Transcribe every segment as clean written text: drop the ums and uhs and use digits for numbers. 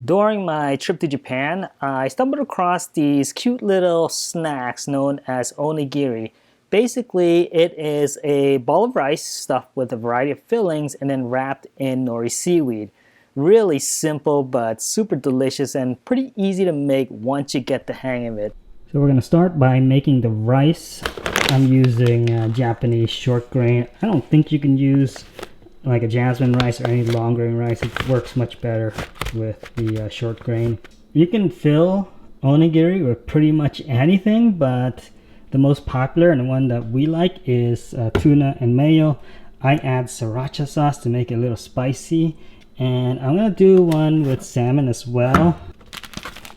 During my trip to Japan, I stumbled across these cute little snacks known as onigiri. Basically, it is a ball of rice stuffed with a variety of fillings and then wrapped in nori seaweed. Really simple but super delicious and pretty easy to make once you get the hang of it. So we're going to start by making the rice. I'm using Japanese short grain. I don't think you can use like a jasmine rice or any long grain rice. It works much better with the short grain. You can fill onigiri with pretty much anything, but the most popular and the one that we like is tuna and mayo. I add sriracha sauce to make it a little spicy, and I'm gonna do one with salmon as well.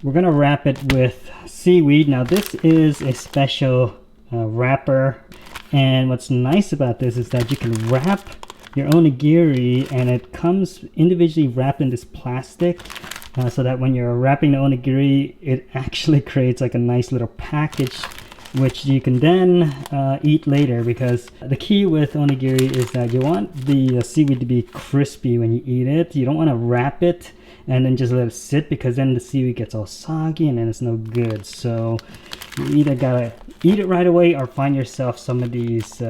We're gonna wrap it with seaweed. Now this is a special wrapper, and what's nice about this is that you can wrap your onigiri and it comes individually wrapped in this plastic, so that when you're wrapping the onigiri it actually creates like a nice little package which you can then eat later, because the key with onigiri is that you want the seaweed to be crispy when you eat it. You don't want to wrap it and then just let it sit, because then the seaweed gets all soggy and then it's no good. So you either gotta eat it right away or find yourself some of these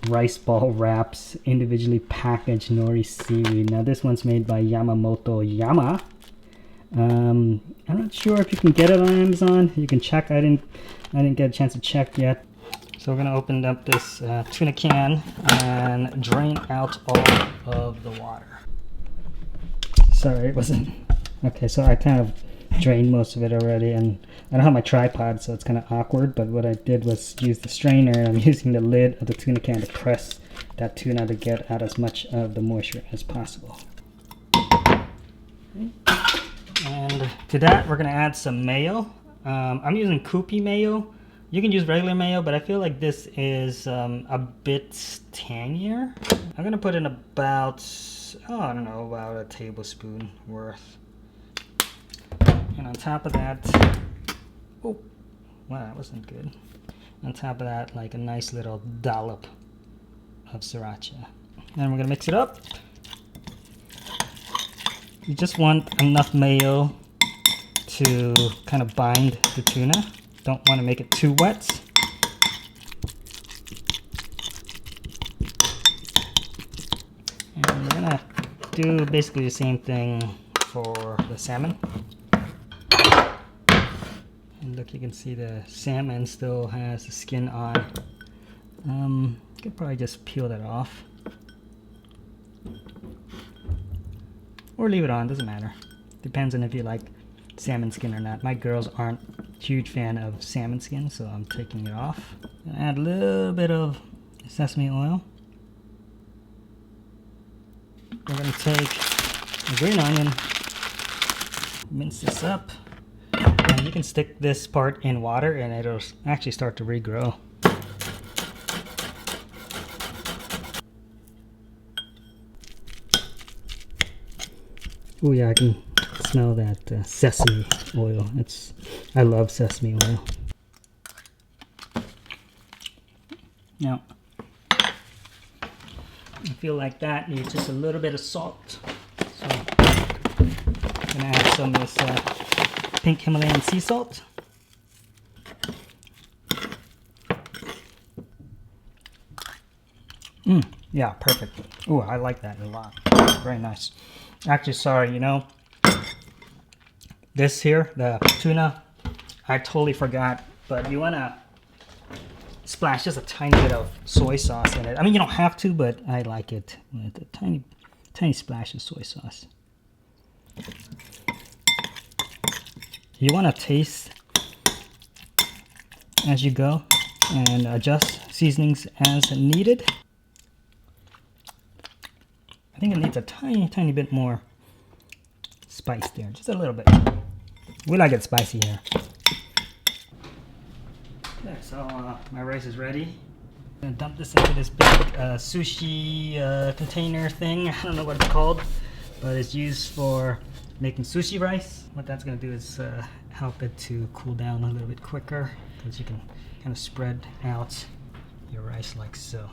rice ball wraps, individually packaged nori seaweed. Now this one's made by Yamamoto Yama. I'm not sure if you can get it on Amazon. You can check. I didn't get a chance to check yet. So we're gonna open up this tuna can and drain out all of the water. Sorry, it wasn't okay. So I kind of drained most of it already, and I don't have my tripod, so it's kind of awkward. But what I did was use the strainer, and I'm using the lid of the tuna can to press that tuna to get out as much of the moisture as possible. Okay. And to that, we're gonna add some mayo. I'm using Kewpie mayo. You can use regular mayo, but I feel like this is a bit tangier. I'm gonna put in about, I don't know, about a tablespoon worth. And on top of that, oh, wow, that wasn't good. On top of that, like a nice little dollop of sriracha. Then we're gonna mix it up. You just want enough mayo to kind of bind the tuna. Don't want to make it too wet. And we're gonna do basically the same thing for the salmon. And look, you can see the salmon still has the skin on. You could probably just peel that off. Or leave it on, doesn't matter. Depends on if you like salmon skin or not. My girls aren't a huge fan of salmon skin, so I'm taking it off. Add a little bit of sesame oil. We're gonna take a green onion, mince this up, and you can stick this part in water and it'll actually start to regrow. Oh yeah, I can smell that sesame oil. I love sesame oil. Now, I feel like that needs just a little bit of salt. So I'm gonna add some of this pink Himalayan sea salt. Yeah, perfect. Oh, I like that a lot. Very nice. Actually, sorry, you know, this here, the tuna, I totally forgot, but you want to splash just a tiny bit of soy sauce in it. I mean, you don't have to, but I like it with a tiny splash of soy sauce. You want to taste as you go and adjust seasonings as needed. I think it needs a tiny bit more spice there, just a little bit. We like it spicy here. Okay, so my rice is ready. I'm gonna dump this into this big sushi container thing. I don't know what it's called, but it's used for making sushi rice. What that's gonna do is help it to cool down a little bit quicker, because you can kind of spread out your rice like so.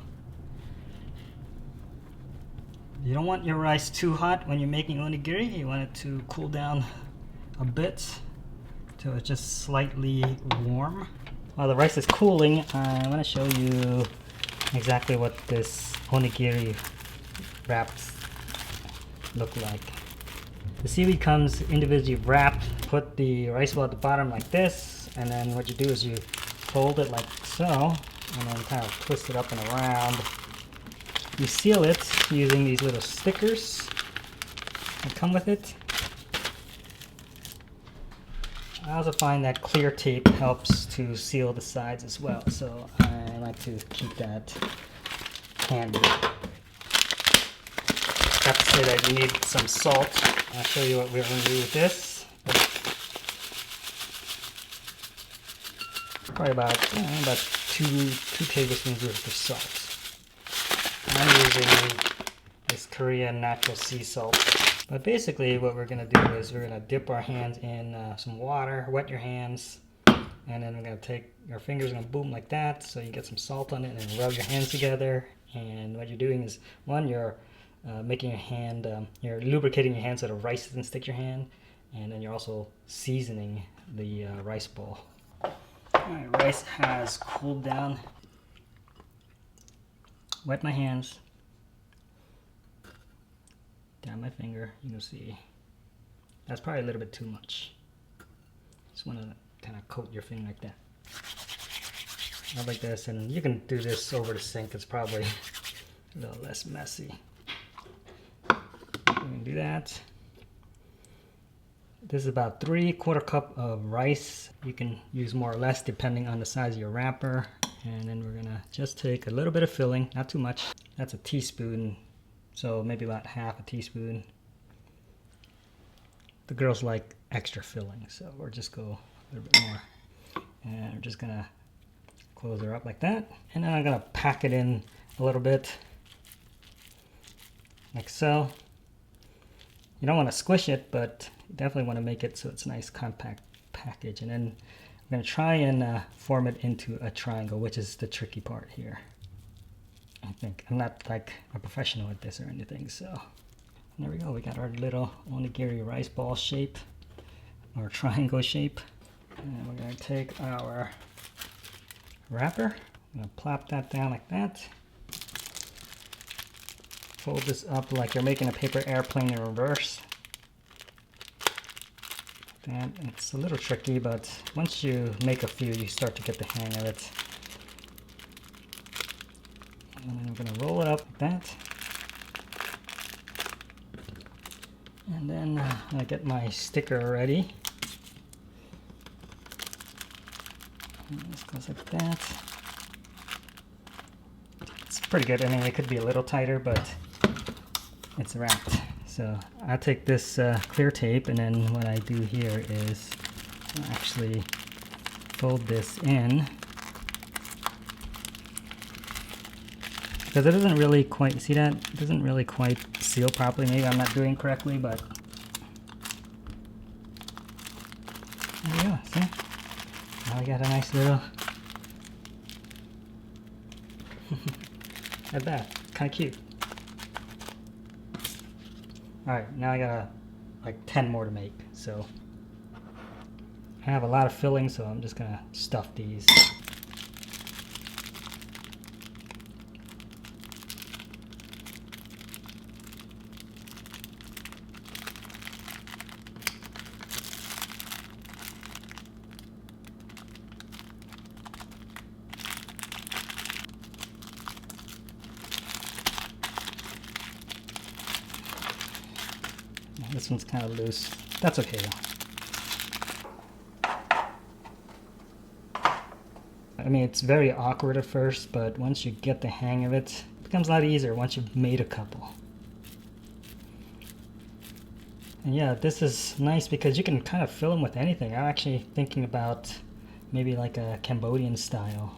You don't want your rice too hot when you're making onigiri. You want it to cool down a bit till it's just slightly warm. While the rice is cooling, I want to show you exactly what this onigiri wraps look like. The seaweed comes individually wrapped. Put the rice ball at the bottom like this, and then what you do is you fold it like so, and then kind of twist it up and around. You seal it using these little stickers that come with it. I also find that clear tape helps to seal the sides as well, so I like to keep that handy. I have to say that you need some salt. I'll show you what we're going to do with this. Probably about 2 tablespoons worth of salt. I'm using this Korean natural sea salt. But basically what we're going to do is we're going to dip our hands in some water, wet your hands, and then we're going to take your fingers and boom like that so you get some salt on it, and then rub your hands together. And what you're doing is, one, you're making your hand, you're lubricating your hand so the rice doesn't stick your hand, and then you're also seasoning the rice bowl. Alright, rice has cooled down. Wet my hands. Down my finger, you can see that's probably a little bit too much. Just want to kind of coat your finger like that. Not like this, and you can do this over the sink. It's probably a little less messy. You can do that. This is about 3/4 cup of rice. You can use more or less depending on the size of your wrapper. And then we're gonna just take a little bit of filling, not too much. That's a teaspoon. So maybe about half a teaspoon. The girls like extra filling, so we'll just go a little bit more. And we're just gonna close her up like that. And then I'm gonna pack it in a little bit, like so. You don't want to squish it, but you definitely want to make it so it's a nice compact package. And then I'm gonna try and form it into a triangle, which is the tricky part here. I think. I'm not like a professional at this or anything, so there we go. We got our little onigiri rice ball shape, or triangle shape. And we're going to take our wrapper. I'm going to plop that down like that. Fold this up like you're making a paper airplane in reverse. And it's a little tricky, but once you make a few, you start to get the hang of it. And then we're going to roll it up like that. And then I get my sticker ready. And this goes like that. It's pretty good. I mean, it could be a little tighter, but it's wrapped. So I'll take this clear tape, and then what I do here is I'll actually fold this in. Because it doesn't really quite, see that? It doesn't really quite seal properly. Maybe I'm not doing correctly, but there we go, see? Now we got a nice little, at that, kind of cute. Alright, now I got like 10 more to make, so I have a lot of filling, so I'm just gonna stuff these. This one's kind of loose. That's okay though. I mean, it's very awkward at first, but once you get the hang of it, it becomes a lot easier once you've made a couple. And yeah, this is nice because you can kind of fill them with anything. I'm actually thinking about maybe like a Cambodian style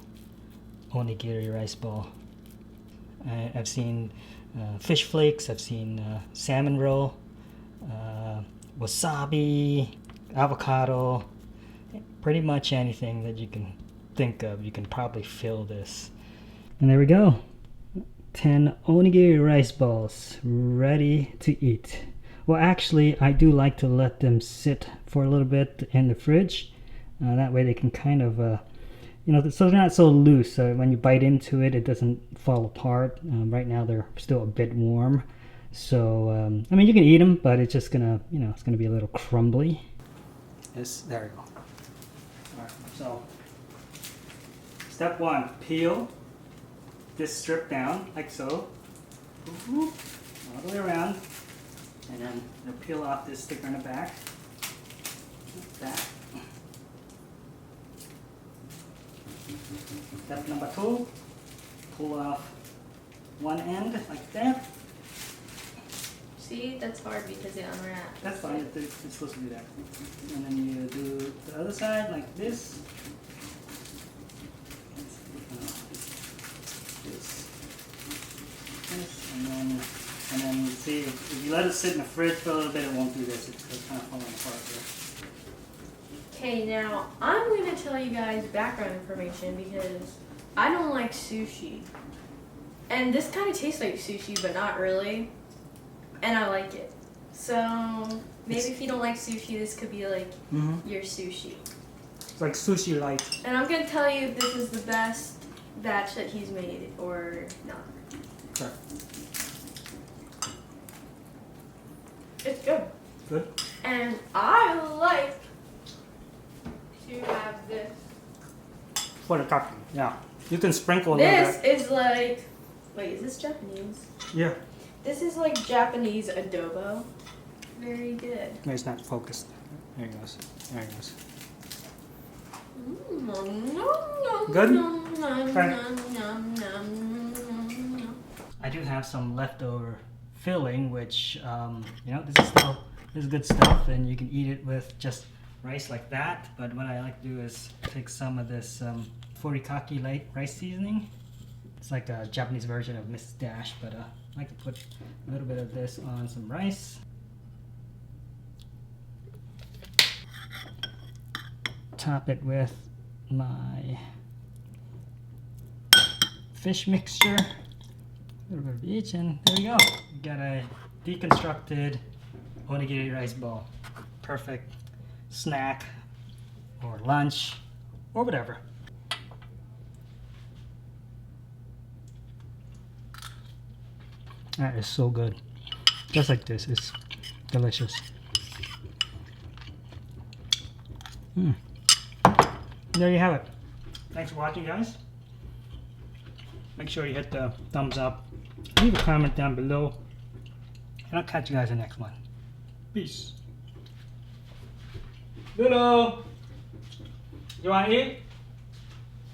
onigiri rice ball. I've seen fish flakes, I've seen salmon roll, wasabi, avocado, pretty much anything that you can think of, you can probably fill this. And there we go. 10 onigiri rice balls ready to eat. Well, actually, I do like to let them sit for a little bit in the fridge. That way they can kind of, so they're not so loose. So when you bite into it, it doesn't fall apart. Right now they're still a bit warm. So, I mean, you can eat them, but it's just gonna, it's gonna be a little crumbly. Yes, there we go. All right, so step one, peel this strip down like so, all the way around, and then peel off this sticker in the back, like that. Step number two, pull off one end like that. See, that's hard because it unwraps. That's fine, it's supposed to do that. And then you do the other side like this. And then see, if you let it sit in the fridge for a little bit, it won't do this. It's kind of falling apart here. Okay, now I'm going to tell you guys background information because I don't like sushi. And this kind of tastes like sushi, but not really. And I like it. So maybe if you don't like sushi, this could be like your sushi. It's like sushi light. And I'm going to tell you if this is the best batch that he's made or not. Okay. It's good. Good. And I like to have this. For the taco, yeah. You can sprinkle a little bit. This is like, wait, is this Japanese? Yeah. This is like Japanese adobo. Very good. No, it's not focused. There it goes. There it goes. Good? I do have some leftover filling, which this is good stuff, and you can eat it with just rice like that. But what I like to do is take some of this furikake light rice seasoning. It's like a Japanese version of Mrs. Dash, but I like to put a little bit of this on some rice. Top it with my fish mixture. A little bit of each, and there we go. You got a deconstructed onigiri rice ball. Perfect snack or lunch or whatever. That is so good. Just like this, it's delicious. There you have it. Thanks for watching, guys. Make sure you hit the thumbs up. Leave a comment down below. And I'll catch you guys in the next one. Peace. Hello. You want to eat?